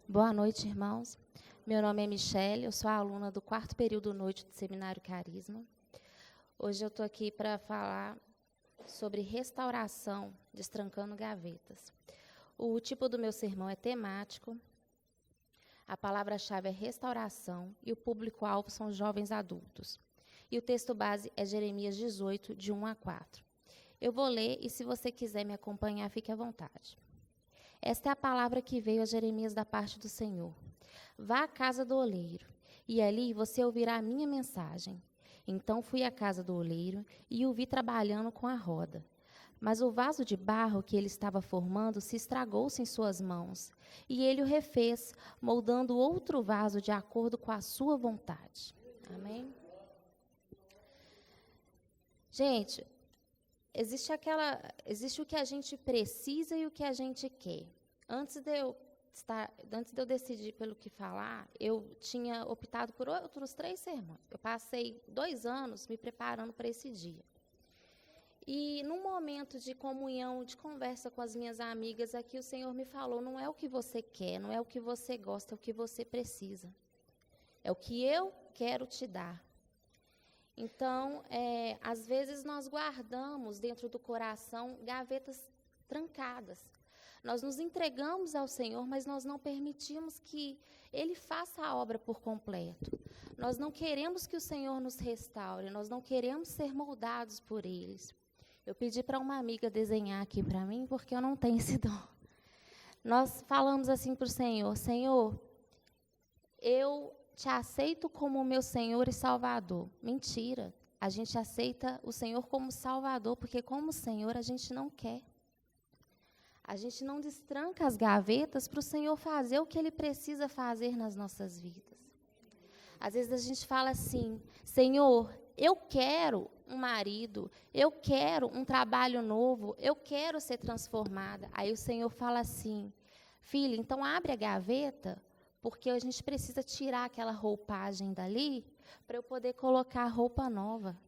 Boa noite, irmãos. Meu nome é Michele, eu sou aluna do 4º período noite do Seminário Carisma. Hoje eu estou aqui para falar sobre restauração, destrancando gavetas. O tipo do meu sermão é temático, a palavra-chave é restauração e o público-alvo são jovens adultos. E o texto base é Jeremias 18, de 1 a 4. Eu vou ler e, se você quiser me acompanhar, fique à vontade. Esta é a palavra que veio a Jeremias da parte do Senhor. Vá à casa do oleiro, e ali você ouvirá a minha mensagem. Então fui à casa do oleiro e o vi trabalhando com a roda. Mas o vaso de barro que ele estava formando se estragou-se em suas mãos, e ele o refez, moldando outro vaso de acordo com a sua vontade. Amém? Gente, existe o que a gente precisa e o que a gente quer. Antes de eu decidir pelo que falar, eu tinha optado por outros 3 sermões. Eu passei 2 anos me preparando para esse dia. E num momento de comunhão, de conversa com as minhas amigas, aqui o Senhor me falou, não é o que você quer, não é o que você gosta, é o que você precisa. É o que eu quero te dar. Então, às vezes nós guardamos dentro do coração gavetas trancadas. Nós nos entregamos ao Senhor, mas nós não permitimos que Ele faça a obra por completo. Nós não queremos que o Senhor nos restaure, nós não queremos ser moldados por eles. Eu pedi para uma amiga desenhar aqui para mim, porque eu não tenho esse dom. Nós falamos assim para o Senhor, Senhor, eu te aceito como meu Senhor e Salvador. Mentira, a gente aceita o Senhor como Salvador, porque como Senhor a gente não quer. A gente não destranca as gavetas para o Senhor fazer o que Ele precisa fazer nas nossas vidas. Às vezes a gente fala assim, Senhor, eu quero um marido, eu quero um trabalho novo, eu quero ser transformada. Aí o Senhor fala assim, filha, então abre a gaveta, porque a gente precisa tirar aquela roupagem dali para eu poder colocar a roupa nova.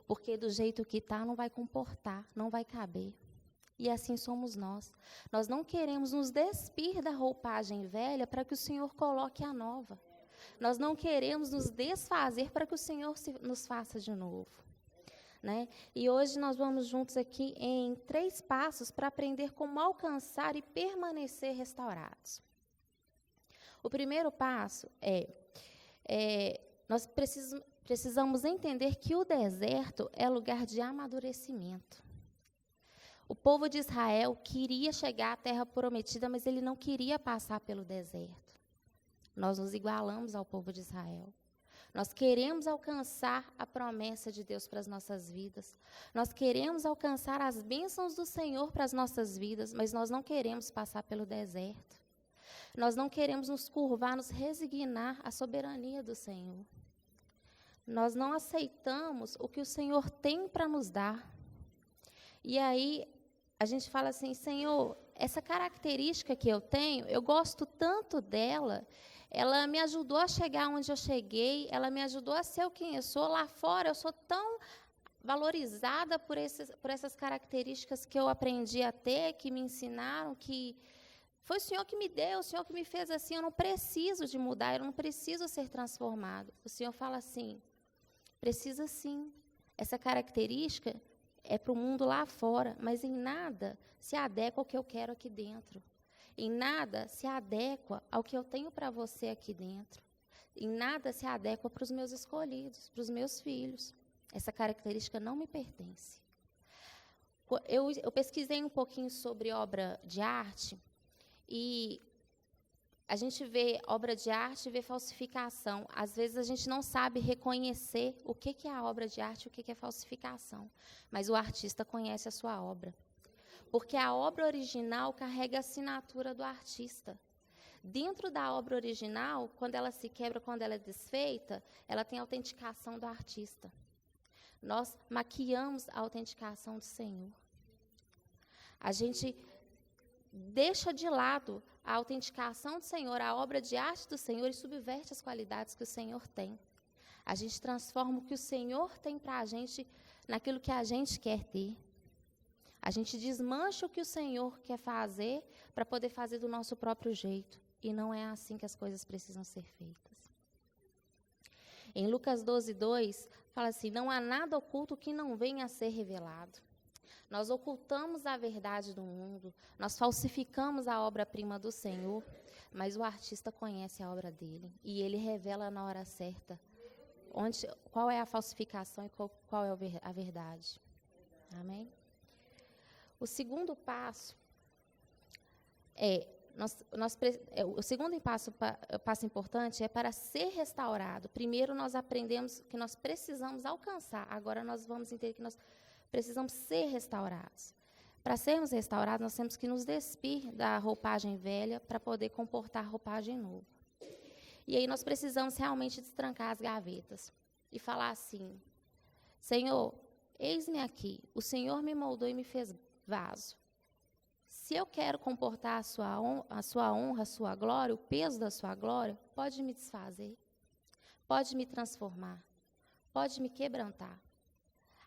Porque do jeito que está não vai comportar, não vai caber. E assim somos nós. Nós não queremos nos despir da roupagem velha para que o Senhor coloque a nova. Nós não queremos nos desfazer para que o Senhor nos faça de novo. Né? E hoje nós vamos juntos aqui em 3 passos para aprender como alcançar e permanecer restaurados. O primeiro passo nós precisamos entender que o deserto é lugar de amadurecimento. O povo de Israel queria chegar à terra prometida, mas ele não queria passar pelo deserto. Nós nos igualamos ao povo de Israel. Nós queremos alcançar a promessa de Deus para as nossas vidas. Nós queremos alcançar as bênçãos do Senhor para as nossas vidas, mas nós não queremos passar pelo deserto. Nós não queremos nos curvar, nos resignar à soberania do Senhor. Nós não aceitamos o que o Senhor tem para nos dar. E aí, a gente fala assim, Senhor, essa característica que eu tenho, eu gosto tanto dela, ela me ajudou a chegar onde eu cheguei, ela me ajudou a ser quem eu sou. Lá fora, eu sou tão valorizada por essas características que eu aprendi a ter, que me ensinaram, que foi o Senhor que me deu, o Senhor que me fez assim, eu não preciso de mudar, eu não preciso ser transformado. O Senhor fala assim, precisa sim, essa característica é para o mundo lá fora, mas em nada se adequa ao que eu quero aqui dentro. Em nada se adequa ao que eu tenho para você aqui dentro. Em nada se adequa para os meus escolhidos, para os meus filhos. Essa característica não me pertence. Eu pesquisei um pouquinho sobre obra de arte e a gente vê obra de arte e vê falsificação. Às vezes a gente não sabe reconhecer o que é a obra de arte e o que é falsificação. Mas o artista conhece a sua obra. Porque a obra original carrega a assinatura do artista. Dentro da obra original, quando ela se quebra, quando ela é desfeita, ela tem a autenticação do artista. Nós maquiamos a autenticação do Senhor. A gente deixa de lado a autenticação do Senhor, a obra de arte do Senhor e subverte as qualidades que o Senhor tem. A gente transforma o que o Senhor tem para a gente naquilo que a gente quer ter. A gente desmancha o que o Senhor quer fazer para poder fazer do nosso próprio jeito. E não é assim que as coisas precisam ser feitas. Em Lucas 12:2, fala assim, não há nada oculto que não venha a ser revelado. Nós ocultamos a verdade do mundo, nós falsificamos a obra-prima do Senhor, mas o artista conhece a obra dele e ele revela na hora certa qual é a falsificação e qual é a verdade. Amém? O segundo passo o segundo passo importante é para ser restaurado. Primeiro nós aprendemos que nós precisamos alcançar, agora nós vamos entender que nós precisamos ser restaurados. Para sermos restaurados, nós temos que nos despir da roupagem velha para poder comportar a roupagem nova. E aí nós precisamos realmente destrancar as gavetas e falar assim, Senhor, eis-me aqui, o Senhor me moldou e me fez vaso. Se eu quero comportar a sua honra, a sua glória, o peso da sua glória, pode me desfazer, pode me transformar, pode me quebrantar.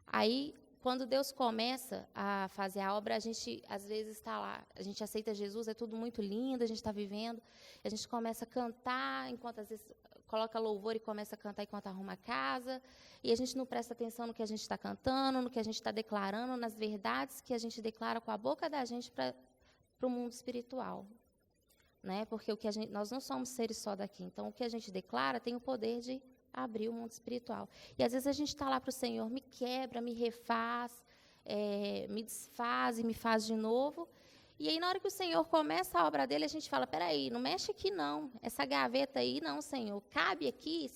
Aí, quando Deus começa a fazer a obra, a gente às vezes está lá, a gente aceita Jesus, é tudo muito lindo, a gente está vivendo, a gente começa a cantar, enquanto às vezes coloca louvor e começa a cantar enquanto arruma a casa, e a gente não presta atenção no que a gente está cantando, no que a gente está declarando, nas verdades que a gente declara com a boca da gente para o mundo espiritual. Né? Porque nós não somos seres só daqui, então o que a gente declara tem o poder de abrir o mundo espiritual. E às vezes a gente está lá para o Senhor, me quebra, me refaz, me desfaz e me faz de novo. E aí, na hora que o Senhor começa a obra dele, a gente fala, peraí, não mexe aqui não, essa gaveta aí não, Senhor, cabe aqui,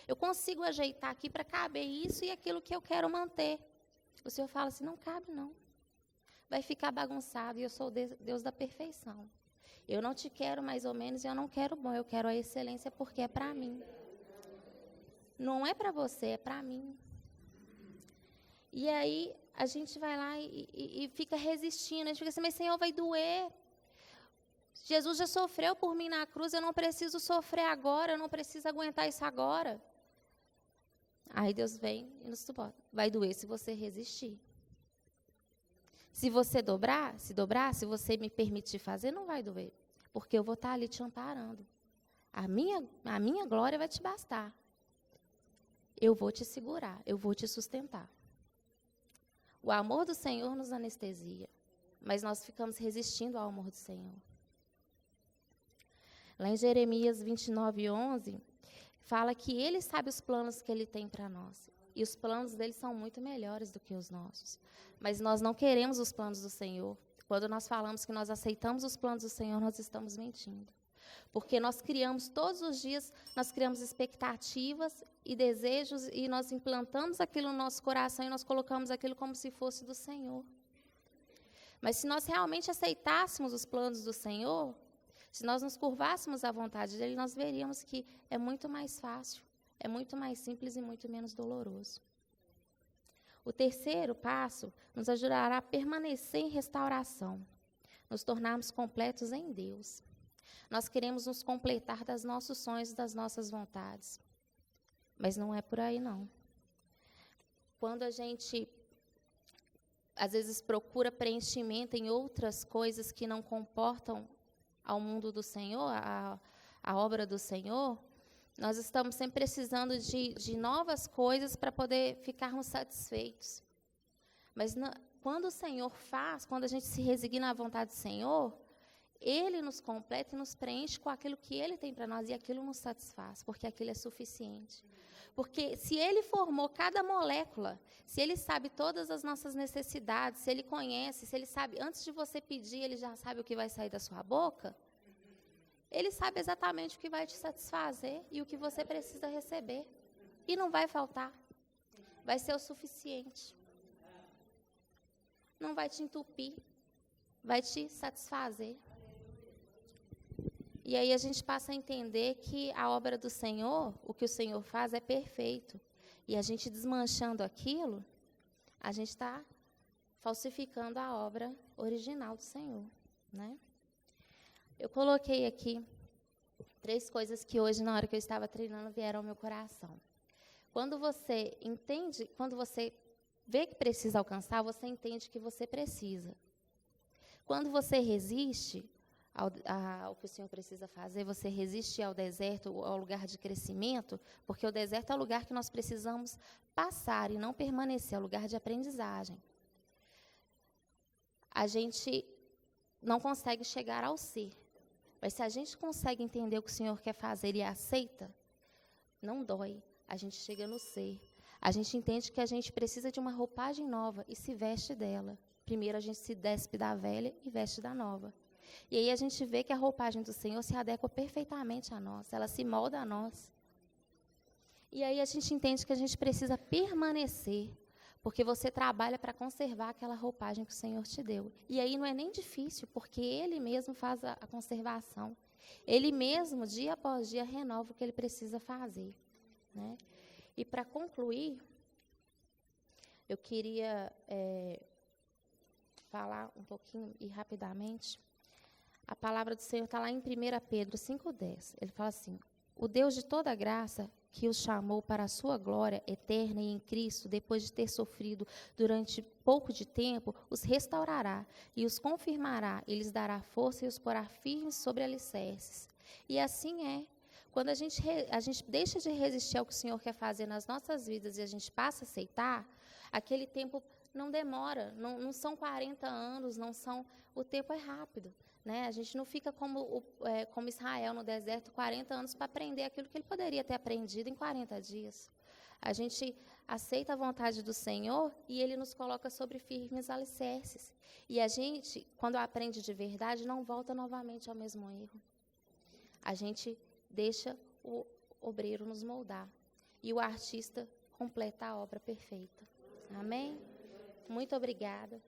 eu consigo ajeitar aqui para caber isso e aquilo que eu quero manter. O Senhor fala assim, não cabe não, vai ficar bagunçado e eu sou o Deus da perfeição. Eu não te quero mais ou menos e eu não quero bom, eu quero a excelência porque é para mim. Não é para você, é para mim. E aí, a gente vai lá e fica resistindo. A gente fica assim, mas Senhor, vai doer. Jesus já sofreu por mim na cruz, eu não preciso sofrer agora, eu não preciso aguentar isso agora. Aí Deus vem e nos suporta. Vai doer se você resistir. Se você se você me permitir fazer, não vai doer. Porque eu vou estar ali te amparando. A minha glória vai te bastar. Eu vou te segurar, eu vou te sustentar. O amor do Senhor nos anestesia, mas nós ficamos resistindo ao amor do Senhor. Lá em Jeremias 29:11, fala que Ele sabe os planos que Ele tem para nós. E os planos dele são muito melhores do que os nossos. Mas nós não queremos os planos do Senhor. Quando nós falamos que nós aceitamos os planos do Senhor, nós estamos mentindo. Porque nós criamos, todos os dias, nós criamos expectativas e desejos e nós implantamos aquilo no nosso coração e nós colocamos aquilo como se fosse do Senhor. Mas se nós realmente aceitássemos os planos do Senhor, se nós nos curvássemos à vontade dele, nós veríamos que é muito mais fácil, é muito mais simples e muito menos doloroso. O terceiro passo nos ajudará a permanecer em restauração, nos tornarmos completos em Deus. Nós queremos nos completar dos nossos sonhos, das nossas vontades. Mas não é por aí, não. Quando a gente, às vezes, procura preenchimento em outras coisas que não comportam ao mundo do Senhor, a obra do Senhor, nós estamos sempre precisando de novas coisas para poder ficarmos satisfeitos. Mas quando o Senhor faz, quando a gente se resigna à vontade do Senhor, Ele nos completa e nos preenche com aquilo que Ele tem para nós, e aquilo nos satisfaz, porque aquilo é suficiente. Porque se Ele formou cada molécula, se Ele sabe todas as nossas necessidades, se Ele conhece, se Ele sabe, antes de você pedir, Ele já sabe o que vai sair da sua boca, Ele sabe exatamente o que vai te satisfazer e o que você precisa receber. E não vai faltar. Vai ser o suficiente. Não vai te entupir, vai te satisfazer. E aí a gente passa a entender que a obra do Senhor, o que o Senhor faz é perfeito. E a gente desmanchando aquilo, a gente está falsificando a obra original do Senhor, né? Eu coloquei aqui 3 coisas que hoje, na hora que eu estava treinando, vieram ao meu coração. Quando você entende, quando você vê que precisa alcançar, você entende que você precisa. Quando você resiste ao que o Senhor precisa fazer, você resiste ao deserto, ao lugar de crescimento, porque o deserto é o lugar que nós precisamos passar e não permanecer, é o lugar de aprendizagem. A gente não consegue chegar ao ser, mas se a gente consegue entender o que o Senhor quer fazer e aceita, não dói, a gente chega no ser. A gente entende que a gente precisa de uma roupagem nova e se veste dela. Primeiro a gente se despe da velha e veste da nova. E aí a gente vê que a roupagem do Senhor se adequa perfeitamente a nós, ela se molda a nós. E aí a gente entende que a gente precisa permanecer, porque você trabalha para conservar aquela roupagem que o Senhor te deu. E aí não é nem difícil, porque Ele mesmo faz a conservação. Ele mesmo, dia após dia, renova o que Ele precisa fazer, né? E para concluir, eu queria falar um pouquinho e rapidamente. A palavra do Senhor está lá em 1 Pedro 5,10. Ele fala assim: o Deus de toda graça, que os chamou para a sua glória eterna e em Cristo, depois de ter sofrido durante pouco de tempo, os restaurará e os confirmará, e lhes dará força e os porá firmes sobre alicerces. E assim é. Quando a gente deixa de resistir ao que o Senhor quer fazer nas nossas vidas e a gente passa a aceitar, aquele tempo não demora, não são 40 anos, o tempo é rápido. Né? A gente não fica como Israel no deserto 40 anos para aprender aquilo que ele poderia ter aprendido em 40 dias. A gente aceita a vontade do Senhor e Ele nos coloca sobre firmes alicerces. E a gente, quando aprende de verdade, não volta novamente ao mesmo erro. A gente deixa o obreiro nos moldar. E o artista completa a obra perfeita. Amém? Muito obrigada.